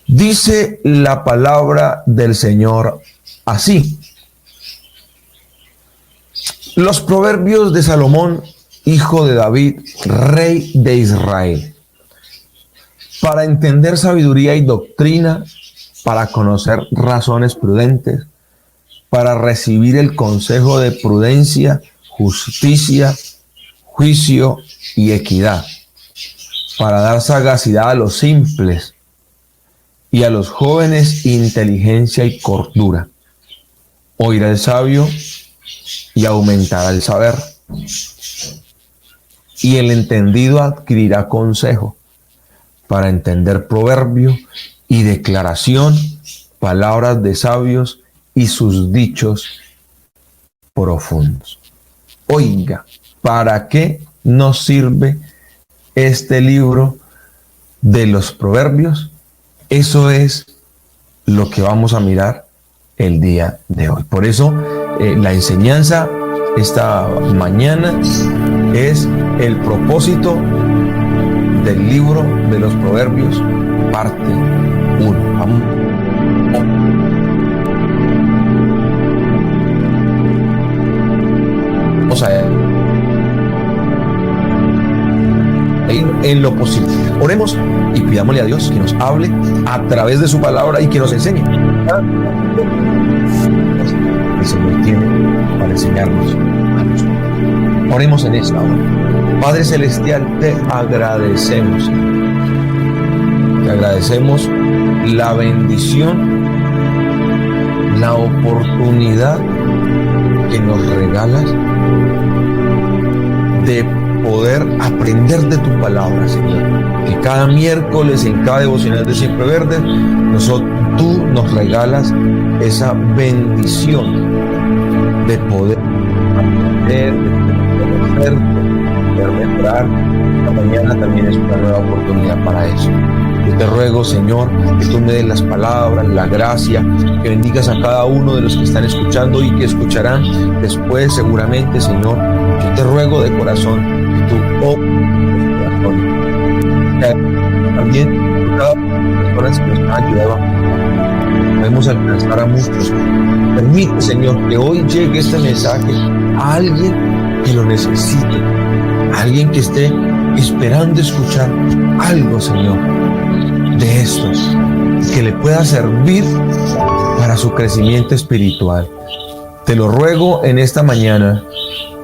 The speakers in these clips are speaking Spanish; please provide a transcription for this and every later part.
Dice la palabra del Señor así. Los proverbios de Salomón, hijo de David, rey de Israel. Para entender sabiduría y doctrina, para conocer razones prudentes, para recibir el consejo de prudencia, justicia, juicio y equidad, para dar sagacidad a los simples y a los jóvenes inteligencia y cordura. Oirá el sabio y aumentará el saber, y el entendido adquirirá consejo, para entender proverbio y declaración, palabras de sabios y sus dichos profundos. Oiga, ¿para qué nos sirve este libro de los proverbios? Eso es lo que vamos a mirar el día de hoy. Por eso la enseñanza esta mañana es el propósito del libro de los proverbios, parte 1. Vamos a ir en lo posible. Oremos y pidámosle a Dios que nos hable a través de su palabra y que nos enseñe. El Señor tiene para enseñarnos a nosotros. Oremos en esta hora. Padre Celestial, te agradecemos. Te agradecemos la bendición, la oportunidad que nos regalas de poder aprender de tu palabra, Señor. Que cada miércoles en cada devocional de Siempre Verde, tú nos regalas esa bendición de poder aprender, de conocerte, de mejorar. La mañana también es una nueva oportunidad para eso. Yo te ruego, Señor, que tú me des las palabras, la gracia, que bendigas a cada uno de los que están escuchando y que escucharán después seguramente, Señor. Yo te ruego de corazón que tú obres corazón. También cada personas que nos han ayudado podemos alcanzar a muchos. Permite, Señor, que hoy llegue este mensaje a alguien que lo necesite, a alguien que esté esperando escuchar algo, Señor, de estos, que le pueda servir para su crecimiento espiritual. Te lo ruego en esta mañana,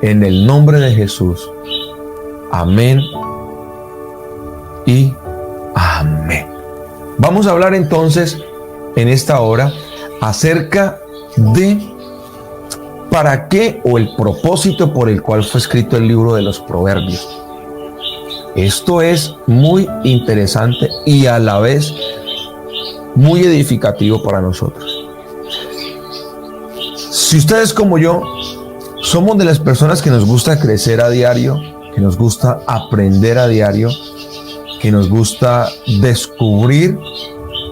en el nombre de Jesús. Amén y amén. Vamos a hablar entonces en esta hora acerca de para qué o el propósito por el cual fue escrito el libro de los Proverbios. Esto es muy interesante y a la vez muy edificativo para nosotros. Si ustedes como yo somos de las personas que nos gusta crecer a diario, que nos gusta aprender a diario, que nos gusta descubrir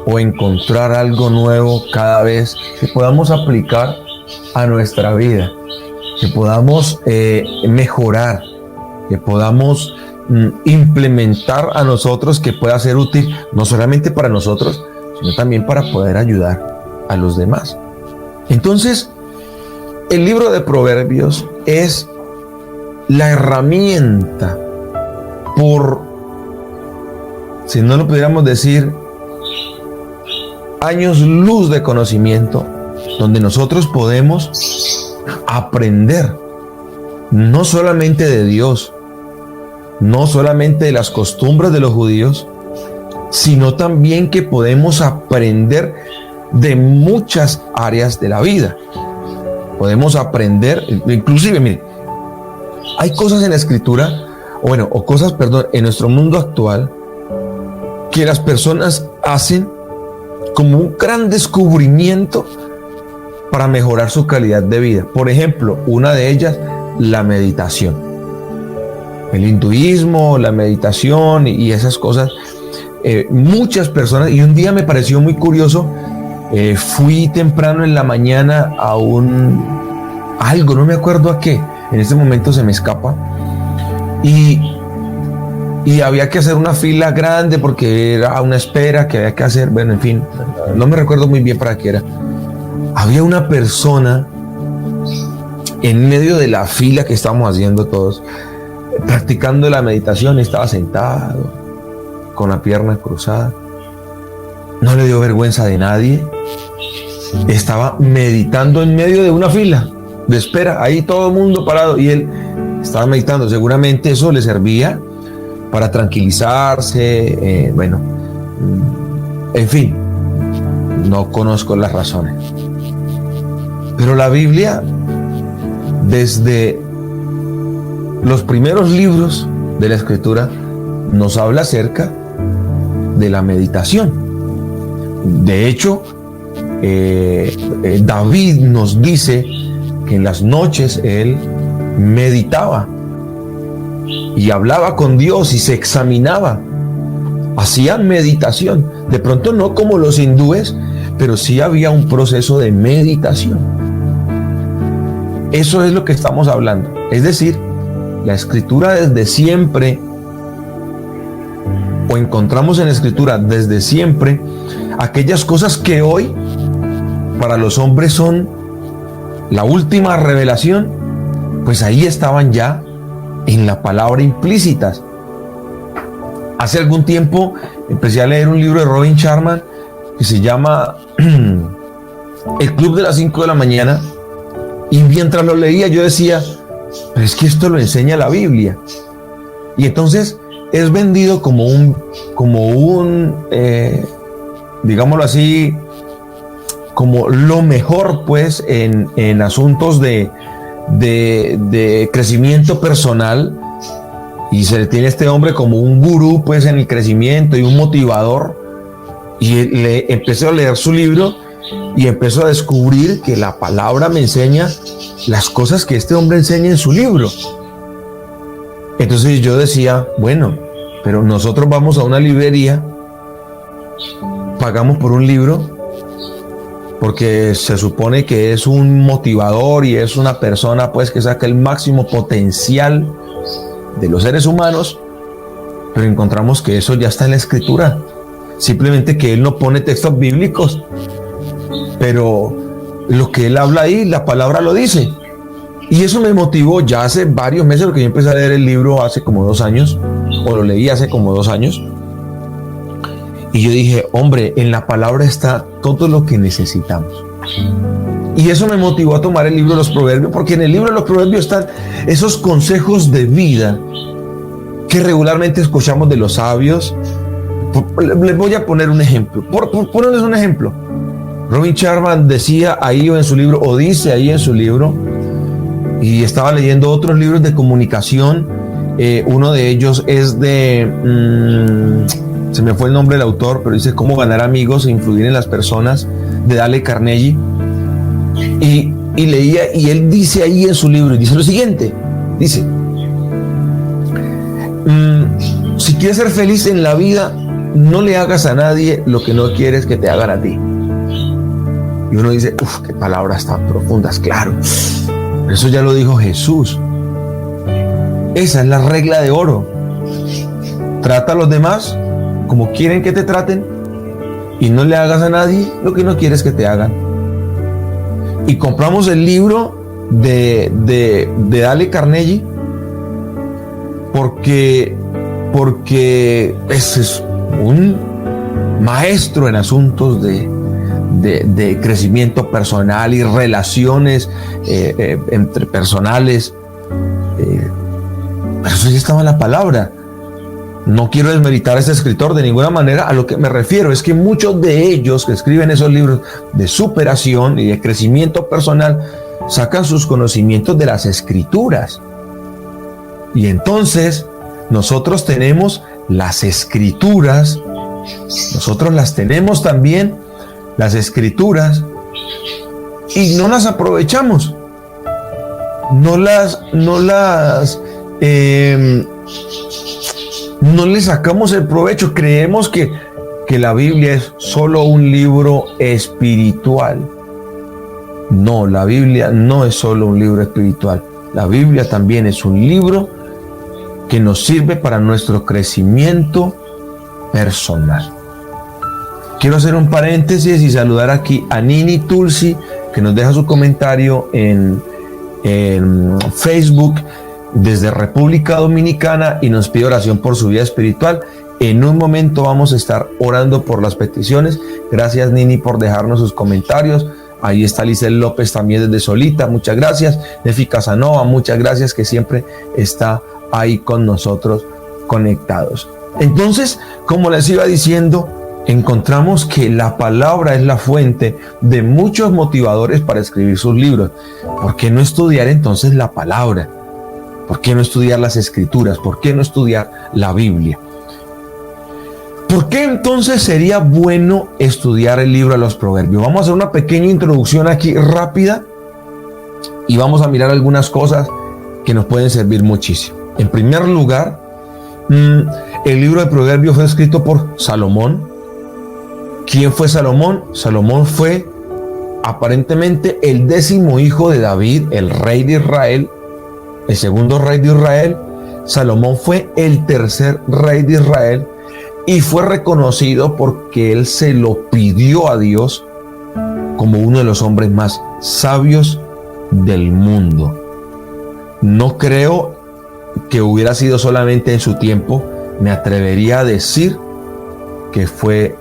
o encontrar algo nuevo cada vez que podamos aplicar a nuestra vida, que podamos mejorar, que podamos implementar a nosotros, que pueda ser útil no solamente para nosotros, sino también para poder ayudar a los demás. Entonces, el libro de Proverbios es la herramienta, si no lo pudiéramos decir, años luz de conocimiento, donde nosotros podemos aprender no solamente de Dios, no solamente de las costumbres de los judíos, sino también que podemos aprender de muchas áreas de la vida. Podemos aprender, inclusive, mire, hay cosas en la escritura, en nuestro mundo actual, que las personas hacen como un gran descubrimiento para mejorar su calidad de vida. Por ejemplo, una de ellas, la meditación. El hinduismo, la meditación y esas cosas. Muchas personas, y un día me pareció muy curioso, fui temprano en la mañana a algo, no me acuerdo a qué, en este momento se me escapa, y y había que hacer una fila grande porque era una espera que había que hacer. Bueno, en fin, no me recuerdo muy bien para qué era. Había una persona en medio de la fila que estábamos haciendo todos, practicando la meditación. Estaba sentado con la pierna cruzada, no le dio vergüenza de nadie, estaba meditando en medio de una fila de espera, ahí todo el mundo parado, y él estaba meditando. Seguramente eso le servía para tranquilizarse, bueno, en fin, no conozco las razones. Pero la Biblia, desde los primeros libros de la Escritura, nos habla acerca de la meditación. De hecho, David nos dice que en las noches él meditaba y hablaba con Dios y se examinaba, hacía meditación. De pronto no como los hindúes, pero sí había un proceso de meditación. Eso es lo que estamos hablando. Es decir, la Escritura desde siempre, o encontramos en la Escritura desde siempre, aquellas cosas que hoy para los hombres son la última revelación, pues ahí estaban ya en la palabra implícitas. Hace algún tiempo empecé a leer un libro de Robin Sharma que se llama El Club de las 5 de la mañana, y mientras lo leía yo decía, pero es que esto lo enseña la Biblia. Y entonces es vendido como un digámoslo así, como lo mejor pues en asuntos de crecimiento personal, y se le tiene a este hombre como un gurú pues en el crecimiento y un motivador. Y le empecé a leer su libro y empezó a descubrir que la palabra me enseña las cosas que este hombre enseña en su libro. Entonces yo decía, bueno, pero nosotros vamos a una librería, pagamos por un libro, porque se supone que es un motivador y es una persona pues que saca el máximo potencial de los seres humanos, pero encontramos que eso ya está en la Escritura, simplemente que él no pone textos bíblicos, pero lo que él habla ahí, la palabra lo dice. Y eso me motivó ya hace varios meses, porque yo empecé a leer el libro hace como 2 años, o lo leí hace como 2 años, y yo dije, hombre, en la palabra está todo lo que necesitamos. Y eso me motivó a tomar el libro de los Proverbios, porque en el libro de los Proverbios están esos consejos de vida que regularmente escuchamos de los sabios. Les voy a poner un ejemplo. Por ponerles un ejemplo, Robin Sharma decía ahí en su libro, o dice ahí en su libro, y estaba leyendo otros libros de comunicación. Uno de ellos es de... se me fue el nombre del autor, pero dice Cómo ganar amigos e influir en las personas, de Dale Carnegie. Y leía, y él dice ahí en su libro, y dice lo siguiente, dice, si quieres ser feliz en la vida, no le hagas a nadie lo que no quieres que te hagan a ti. Y uno dice, uff, qué palabras tan profundas, claro. Eso ya lo dijo Jesús. Esa es la regla de oro. Trata a los demás como quieren que te traten, y no le hagas a nadie lo que no quieres que te hagan. Y compramos el libro de Dale Carnegie porque ese es un maestro en asuntos de crecimiento personal y relaciones entre personales. Pero eso ya estaba en la palabra. No quiero desmeritar a ese escritor de ninguna manera. A lo que me refiero es que muchos de ellos que escriben esos libros de superación y de crecimiento personal sacan sus conocimientos de las Escrituras. Y entonces nosotros tenemos las Escrituras, nosotros las tenemos también, las Escrituras, y no las aprovechamos, no le sacamos el provecho. Creemos que la Biblia es solo un libro espiritual. No, la Biblia no es solo un libro espiritual. La Biblia también es un libro que nos sirve para nuestro crecimiento personal. Quiero hacer un paréntesis y saludar aquí a Nini Tulsi, que nos deja su comentario en Facebook desde República Dominicana y nos pide oración por su vida espiritual. En un momento vamos a estar orando por las peticiones. Gracias, Nini, por dejarnos sus comentarios. Ahí está Lisel López también desde Solita, muchas gracias. Nefi Casanova, muchas gracias, que siempre está ahí con nosotros conectados. Entonces, como les iba diciendo, encontramos que la palabra es la fuente de muchos motivadores para escribir sus libros. ¿Por qué no estudiar entonces la palabra? ¿Por qué no estudiar las escrituras? ¿Por qué no estudiar la Biblia? ¿Por qué entonces sería bueno estudiar el libro de los Proverbios? Vamos a hacer una pequeña introducción aquí rápida y vamos a mirar algunas cosas que nos pueden servir muchísimo. En primer lugar, el libro de Proverbios fue escrito por Salomón. ¿Quién fue Salomón? Salomón fue aparentemente el 10º hijo de David, el rey de Israel, el segundo rey de Israel. Salomón fue el tercer rey de Israel y fue reconocido porque él se lo pidió a Dios como uno de los hombres más sabios del mundo. No creo que hubiera sido solamente en su tiempo. Me atrevería a decir que fue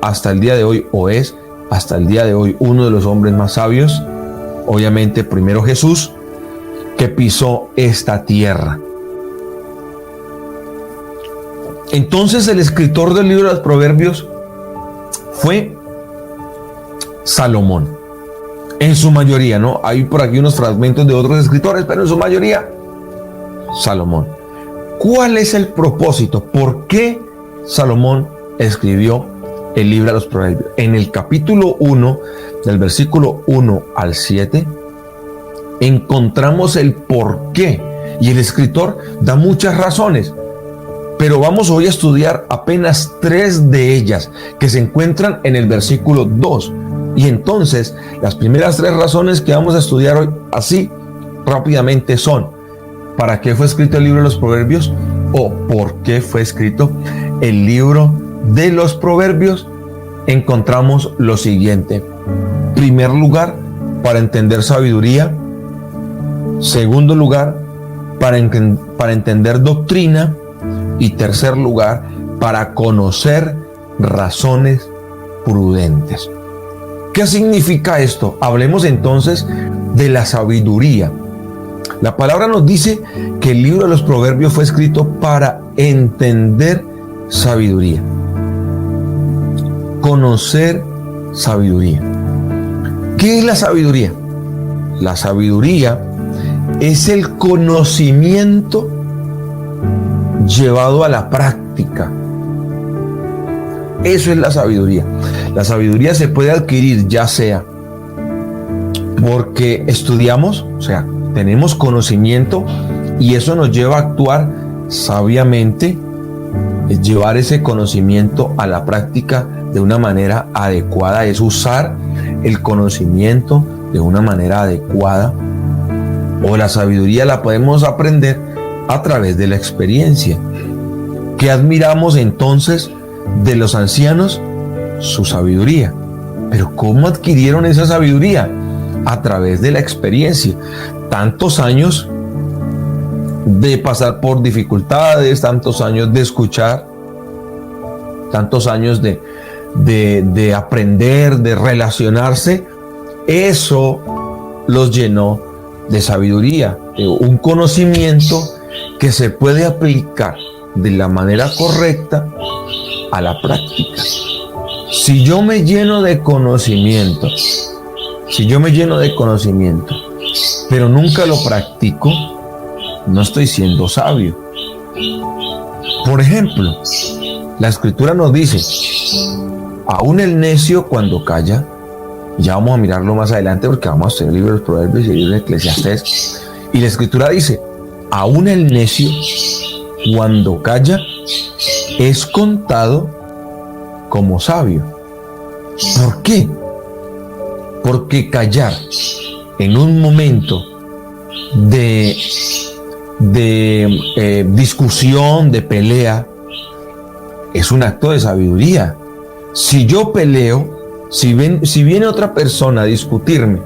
hasta el día de hoy, o es hasta el día de hoy, uno de los hombres más sabios. Obviamente primero Jesús, que pisó esta tierra. Entonces el escritor del libro de los Proverbios fue Salomón. En su mayoría, ¿no? Hay por aquí unos fragmentos de otros escritores, pero en su mayoría Salomón. ¿Cuál es el propósito? ¿Por qué Salomón escribió el libro de los Proverbios? En el capítulo 1, del versículo 1 al 7, encontramos el por qué. Y el escritor da muchas razones, pero vamos hoy a estudiar apenas 3 de ellas que se encuentran en el versículo 2. Y entonces, las primeras 3 razones que vamos a estudiar hoy así rápidamente son: ¿para qué fue escrito el libro de los Proverbios? ¿O por qué fue escrito el libro de los Proverbios? Encontramos lo siguiente. Primer lugar, para entender sabiduría. Segundo lugar, para entender doctrina. Y tercer lugar, para conocer razones prudentes. ¿Qué significa esto? Hablemos entonces de la sabiduría. La palabra nos dice que el libro de los Proverbios fue escrito para entender sabiduría. Conocer sabiduría. ¿Qué es la sabiduría? La sabiduría es el conocimiento llevado a la práctica. Eso es la sabiduría. La sabiduría se puede adquirir ya sea porque estudiamos, o sea, tenemos conocimiento y eso nos lleva a actuar sabiamente, es llevar ese conocimiento a la práctica de una manera adecuada, es usar el conocimiento de una manera adecuada. O la sabiduría la podemos aprender a través de la experiencia. ¿Qué admiramos entonces de los ancianos? Su sabiduría. Pero ¿cómo adquirieron esa sabiduría? A través de la experiencia. Tantos años de pasar por dificultades, tantos años de escuchar, tantos años de aprender, de relacionarse. Eso los llenó de sabiduría, de un conocimiento que se puede aplicar de la manera correcta a la práctica. Si yo me lleno de conocimiento, pero nunca lo practico, no estoy siendo sabio. Por ejemplo, la Escritura nos dice: aún el necio cuando calla, ya vamos a mirarlo más adelante porque vamos a estudiar el libro de los Proverbios y el libro de Eclesiastés, y la Escritura dice: aún el necio cuando calla es contado como sabio. ¿Por qué? Porque callar en un momento de de discusión, de pelea, es un acto de sabiduría. Si yo peleo, si viene otra persona a discutirme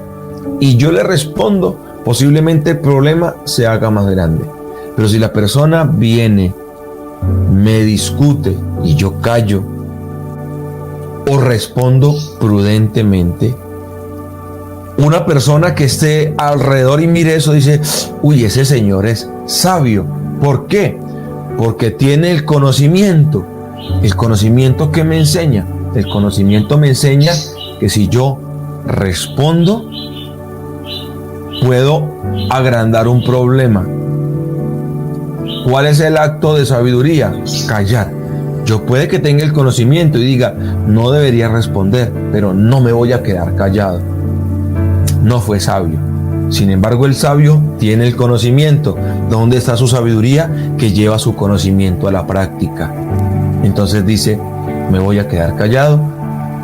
y yo le respondo, posiblemente el problema se haga más grande. Pero si la persona viene, me discute y yo callo o respondo prudentemente, una persona que esté alrededor y mire eso dice, uy, ese señor es sabio. ¿Por qué? Porque tiene el conocimiento. ¿El conocimiento que me enseña? El conocimiento me enseña que si yo respondo, puedo agrandar un problema. ¿Cuál es el acto de sabiduría? Callar. Yo puede que tenga el conocimiento y diga, no debería responder, pero no me voy a quedar callado. No fue sabio. Sin embargo, el sabio tiene el conocimiento. ¿Dónde está su sabiduría? Que lleva su conocimiento a la práctica. Entonces dice, me voy a quedar callado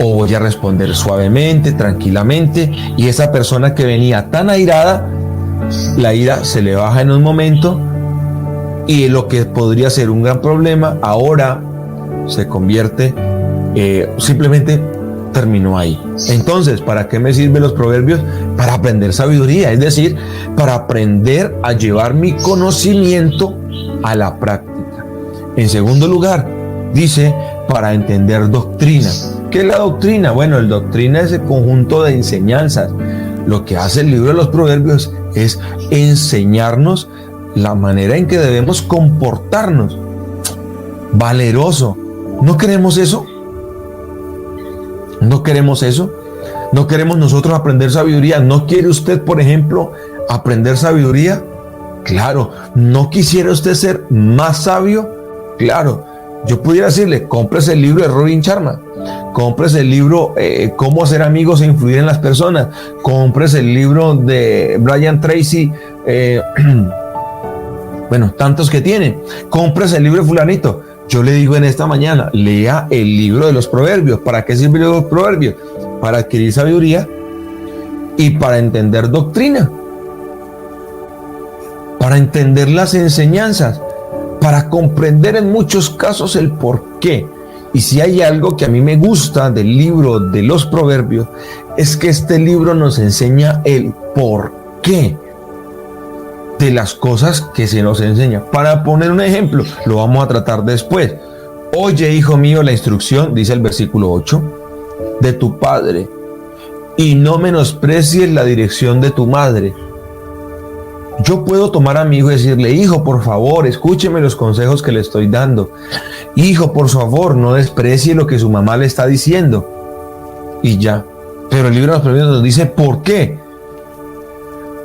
o voy a responder suavemente, tranquilamente, y esa persona que venía tan airada, la ira se le baja en un momento y lo que podría ser un gran problema ahora se convierte, simplemente terminó ahí. Entonces, ¿para qué me sirven los proverbios? Para aprender sabiduría, es decir, para aprender a llevar mi conocimiento a la práctica. En segundo lugar, dice, para entender doctrina. ¿Qué es la doctrina? Bueno, la doctrina es el conjunto de enseñanzas. Lo que hace el libro de los proverbios es enseñarnos la manera en que debemos comportarnos. Valeroso. ¿No queremos eso? ¿No queremos eso? ¿No queremos nosotros aprender sabiduría? ¿No quiere usted, por ejemplo, aprender sabiduría? Claro. ¿No quisiera usted ser más sabio? Claro. Yo pudiera decirle, cómprese el libro de Robin Sharma, cómprese el libro Cómo hacer amigos e influir en las personas, cómprese el libro de Brian Tracy, bueno, tantos que tiene, cómprese el libro de fulanito. Yo le digo en esta mañana, lea el libro de los proverbios. ¿Para qué sirve el libro de los proverbios? Para adquirir sabiduría y para entender doctrina, para entender las enseñanzas, para comprender en muchos casos el por qué. Y si hay algo que a mí me gusta del libro de los proverbios, es que este libro nos enseña el por qué de las cosas que se nos enseña. Para poner un ejemplo, lo vamos a tratar después. Oye, hijo mío, la instrucción, dice el versículo 8, de tu padre, y no menosprecies la dirección de tu madre. Yo puedo tomar a mi hijo y decirle, hijo, por favor, escúcheme los consejos que le estoy dando. Hijo, por favor, no desprecie lo que su mamá le está diciendo. Y ya. Pero el libro de los Proverbios nos dice, ¿por qué?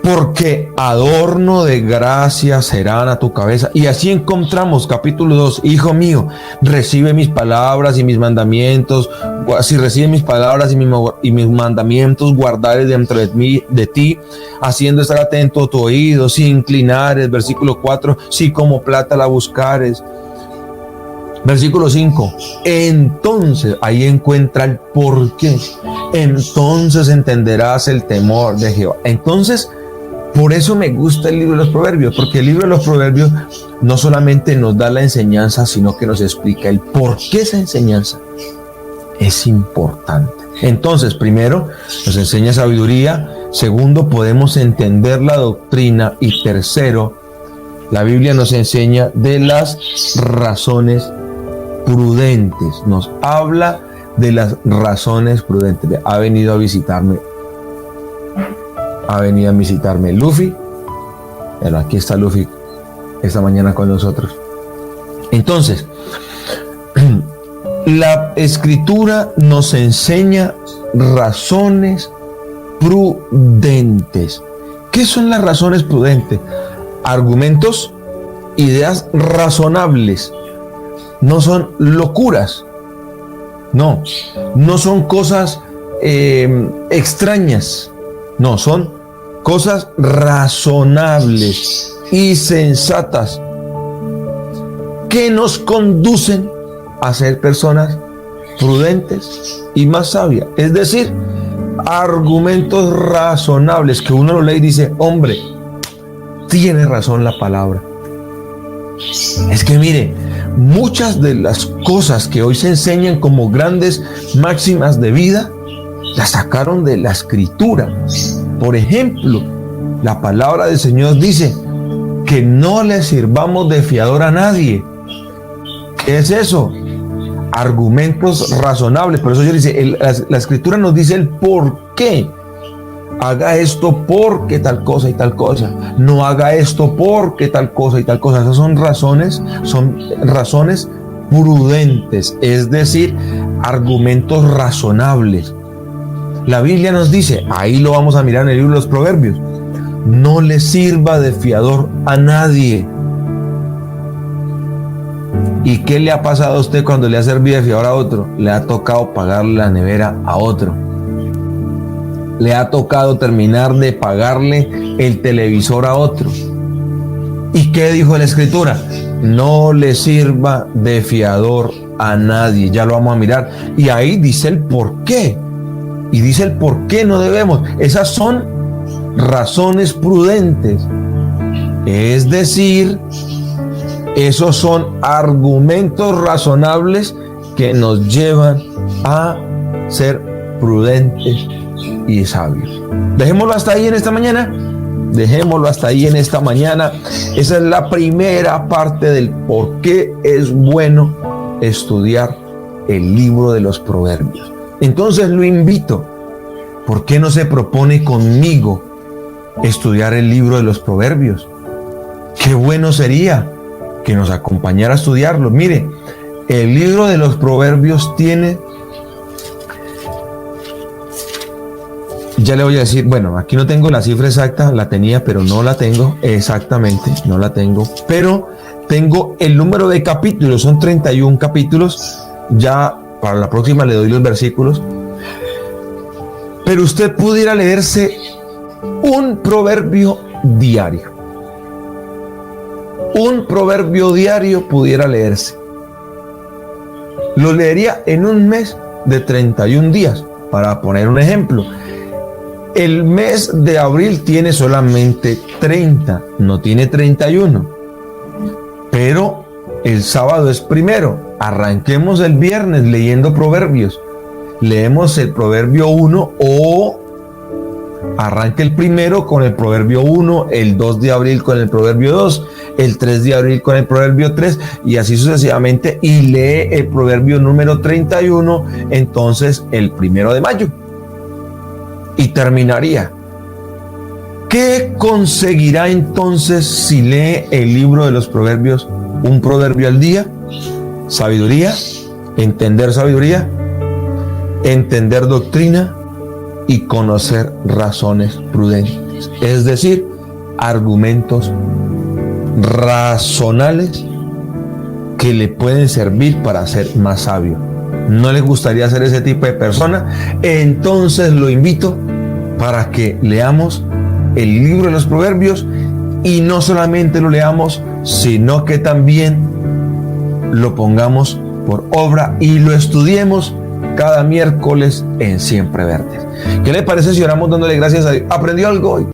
Porque adorno de gracia serán a tu cabeza. Y así encontramos capítulo 2. Hijo mío, recibe mis palabras y mis mandamientos. Si recibes mis palabras y mis mandamientos, guardares dentro de ti, haciendo estar atento a tu oído, si inclinares. Versículo 4. Si como plata la buscares. Versículo 5. Entonces, ahí encuentra el por qué. Entonces entenderás el temor de Jehová. Entonces, por eso me gusta el libro de los proverbios, porque el libro de los proverbios no solamente nos da la enseñanza, sino que nos explica el por qué esa enseñanza es importante. Entonces, primero, nos enseña sabiduría. Segundo, podemos entender la doctrina. Y tercero, la Biblia nos enseña de las razones prudentes. Nos habla de las razones prudentes. Ha venido a visitarme Luffy. Pero aquí está Luffy esta mañana con nosotros. Entonces, la escritura nos enseña razones prudentes. ¿Qué son las razones prudentes? Argumentos, ideas razonables. No son locuras. No son cosas extrañas. No, son cosas razonables y sensatas que nos conducen a ser personas prudentes y más sabias. Es decir, argumentos razonables que uno lo lee y dice, hombre, tiene razón la palabra. Es que mire, muchas de las cosas que hoy se enseñan como grandes máximas de vida, las sacaron de la Escritura. Por ejemplo, la palabra del Señor dice que no le sirvamos de fiador a nadie. ¿Qué es eso? Argumentos razonables. Por eso yo dice, la Escritura nos dice el por qué. Haga esto porque tal cosa y tal cosa. No haga esto porque tal cosa y tal cosa. Esas son razones prudentes, es decir, argumentos razonables. La Biblia nos dice, ahí lo vamos a mirar en el libro de los Proverbios, no le sirva de fiador a nadie. ¿Y qué le ha pasado a usted cuando le ha servido de fiador a otro? Le ha tocado pagar la nevera a otro. Le ha tocado terminar de pagarle el televisor a otro. ¿Y qué dijo la Escritura? No le sirva de fiador a nadie. Ya lo vamos a mirar. Y ahí dice el por qué. Y dice el por qué no debemos. Esas son razones prudentes. Es decir, esos son argumentos razonables que nos llevan a ser prudentes y sabios. Dejémoslo hasta ahí en esta mañana. Dejémoslo hasta ahí en esta mañana. Esa es la primera parte del por qué es bueno estudiar el libro de los Proverbios. Entonces lo invito. ¿Por qué no se propone conmigo estudiar el libro de los Proverbios? Qué bueno sería que nos acompañara a estudiarlo. Mire, el libro de los Proverbios tiene, ya le voy a decir, bueno, aquí no tengo la cifra exacta, la tenía, pero no la tengo exactamente, no la tengo, pero tengo el número de capítulos, son 31 capítulos, ya para la próxima le doy los versículos, pero usted pudiera leerse un proverbio diario. Un proverbio diario pudiera leerse. Lo leería en un mes de 31 días, para poner un ejemplo. El mes de abril tiene solamente 30, no tiene 31. Pero el sábado es primero. Arranquemos el viernes leyendo proverbios. Leemos el proverbio 1 o arranque el primero con el proverbio 1, el 2 de abril con el proverbio 2, el 3 de abril con el proverbio 3 y así sucesivamente, y lee el proverbio número 31 entonces el 1 de mayo y terminaría. ¿Qué conseguirá entonces si lee el libro de los Proverbios un proverbio al día? Sabiduría, entender doctrina y conocer razones prudentes, es decir, argumentos razonables que le pueden servir para ser más sabio. ¿No le gustaría ser ese tipo de persona? Entonces lo invito para que leamos el libro de los Proverbios y no solamente lo leamos, sino que también lo pongamos por obra y lo estudiemos cada miércoles en Siempre Verdes. ¿Qué le parece si oramos dándole gracias a Dios? ¿Aprendió algo hoy?